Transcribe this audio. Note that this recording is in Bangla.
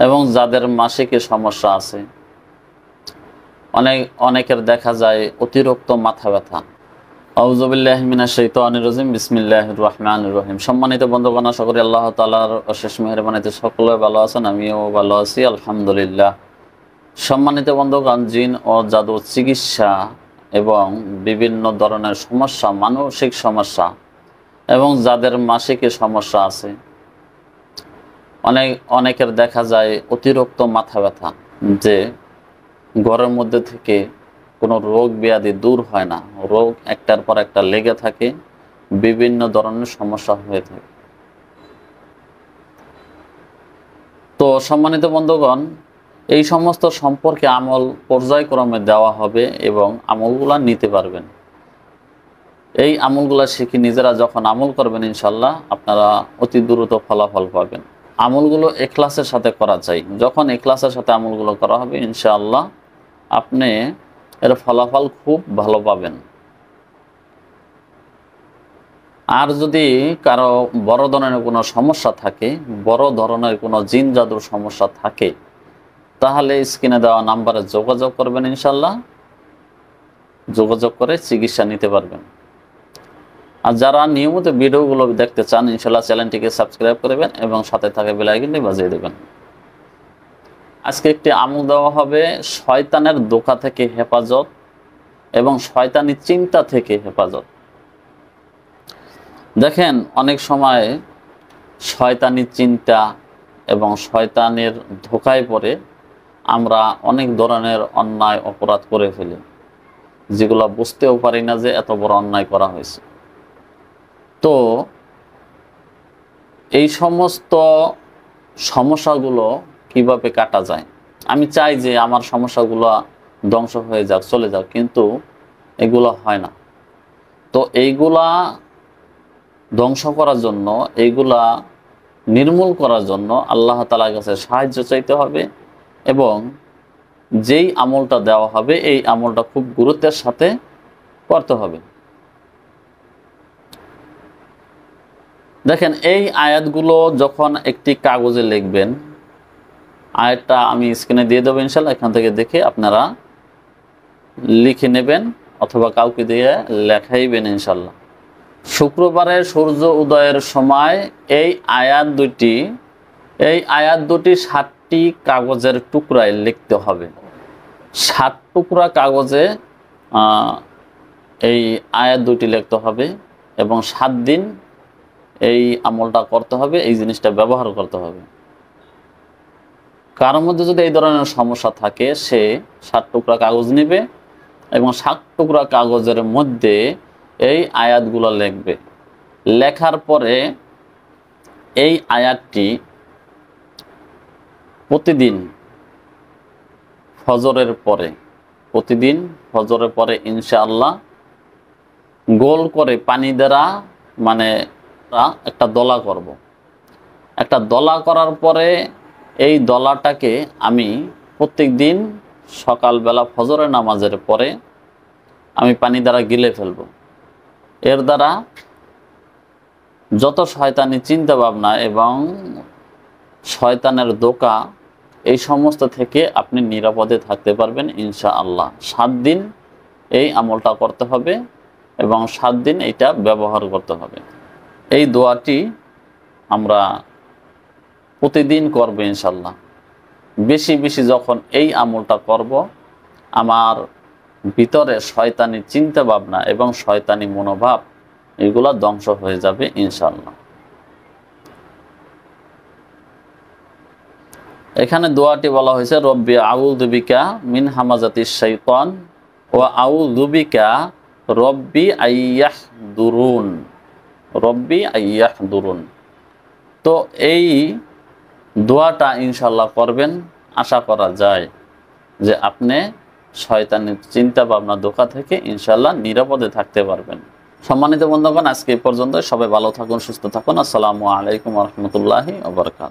এবং যাদের মাসিকে সমস্যা আছে, অনেকের দেখা যায় অতিরিক্ত মাথা ব্যথা। আউযু বিল্লাহি মিনাশ শাইতানির রাজিম, বিসমিল্লাহির রহমানির রহিম। সম্মানিত বন্ধুগণ, আশা করি আল্লাহ তাআলার অশেষ মেহেরবানিতে সকলে ভালো আছেন, আমিও ভালো আছি আলহামদুলিল্লাহ। সম্মানিত বন্ধুগণ, জিন ও জাদু চিকিৎসা এবং বিভিন্ন ধরনের সমস্যা, মানসিক সমস্যা এবং যাদের মাসিকে সমস্যা আছে, অনেকের দেখা যায় অতিরিক্ত মাথা ব্যথা, যে ঘরের মধ্যে থেকে কোনো রোগ ব্যাধি দূর হয় না, রোগ একটার পর একটা লেগে থাকে, বিভিন্ন ধরনের সমস্যা হয়ে থাকে। তো সম্মানিত বন্ধুগণ, এই সমস্ত সম্পর্কে আমল পর্যায়ক্রমে দেওয়া হবে এবং আমলগুলা নিতে পারবেন। এই আমলগুলা শিখে নিজেরা যখন আমল করবেন, ইনশাল্লাহ আপনারা অতি দ্রুত ফলাফল পাবেন। আমলগুলো ইখলাসের সাথে করা চাই। যখন ইখলাসের সাথে আমলগুলো করা হবে, ইনশাআল্লাহ আপনি এর ফলাফল খুব ভালো পাবেন। আর যদি কারো বড় ধরনের কোনো সমস্যা থাকে, বড় ধরনের কোনো জিন জাদুর সমস্যা থাকে, তাহলে স্ক্রিনে দেওয়া নাম্বারে যোগাযোগ করবেন। ইনশাল্লাহ যোগাযোগ করে চিকিৎসা নিতে পারবেন। আর যারা নিয়মিত ভিডিওগুলো দেখতে চান, ইনশাল্লাহ চ্যানেলটিকে সাবস্ক্রাইব করবেন এবং সাথে থাকা বেল আইকনটি বাজিয়ে দেবেন। আজকে একটি আমল দেওয়া হবে শয়তানের ধোঁকা থেকে হেফাজত এবং শয়তানি চিন্তা থেকে হেফাজত। দেখেন, অনেক সময় শয়তানি চিন্তা এবং শয়তানের ধোঁকায় পড়ে আমরা অনেক ধরনের অন্যায় অপরাধ করে ফেলি, যেগুলো বুঝতেও পারি না যে এত বড় অন্যায় করা হয়েছে। তো এই সমস্ত সমস্যাগুলো কিভাবে কাটা যায়? আমি চাই যে আমার সমস্যাগুলো ধ্বংস হয়ে যাক, চলে যাক, কিন্তু এগুলো হয় না। তো এইগুলা ধ্বংস করার জন্য, এইগুলা নির্মূল করার জন্য আল্লাহ তাআলার কাছে সাহায্য চাইতে হবে এবং যেই আমলটা দেওয়া হবে, এই আমলটা খুব গুরুত্বের সাথে করতে হবে। দেখেন, এই আয়াতগুলো যখন একটি কাগজে লিখবেন, আয়াতটা আমি স্ক্রিনে দিয়ে দেবো, ইনশাল্লাহ এখান থেকে দেখে আপনারা লিখে নেবেন অথবা কাউকে দিয়ে লেখাইবেন। ইনশাল্লাহ শুক্রবারে সূর্য উদয়ের সময় এই আয়াত দুটি 7টি কাগজের টুকরায় লিখতে হবে। 7 টুকরা কাগজে এই আয়াত দুটি লিখতে হবে এবং 7 দিন এই আমলটা করতে হবে, এই জিনিসটা ব্যবহার করতে হবে। কারোর মধ্যে যদি এই ধরনের সমস্যা থাকে, সে 7 টুকরা কাগজ নেবে এবং 7 টুকরা কাগজের মধ্যে এই আয়াতগুলো লিখবে। লেখার পরে এই আয়াতটি প্রতিদিন ফজরের পরে ইনশাআল্লাহ গোল করে পানি দ্বারা, মানে একটা দলা করব। একটা দলা করার পরে এই দলাটাকে আমি প্রত্যেক দিন সকালবেলা ফজরের নামাজের পরে আমি পানি দ্বারা গিলে ফেলব। এর দ্বারা যত শয়তানি চিন্তা ভাবনা এবং শয়তানের ধোঁকা, এই সমস্ত থেকে আপনি নিরাপদে থাকতে পারবেন ইনশাআল্লাহ। 7 দিন এই আমলটা করতে হবে এবং 7 দিন এইটা ব্যবহার করতে হবে। এই দোয়াটি আমরা প্রতিদিন করব ইনশাল্লাহ। বেশি বেশি যখন এই আমলটা করব, আমার ভিতরে শয়তানি চিন্তা ভাবনা এবং শয়তানি মনোভাব, এগুলা ধ্বংস হয়ে যাবে ইনশাল্লাহ। এখানে দোয়াটি বলা হয়েছে, রব্বি আউযু বিকা মিন হামাজাতিশ শাইতান ওয়া আউযু বিকা রব্বি আইয়াহদুরুন, রব্বি আইয়াহদুরুন। তো এই দোয়াটা ইনশাল্লাহ করবেন। আশা করা যায় যে আপনি শয়তানের চিন্তা ভাবনা ধোঁকা থেকে ইনশাল্লাহ নিরাপদে থাকতে পারবেন। সম্মানিত বন্ধুগণ, আজকে এই পর্যন্ত। সবাই ভালো থাকুন, সুস্থ থাকুন। আসসালামু আলাইকুম ওয়া রাহমাতুল্লাহি ওয়া বারাকাতুহু।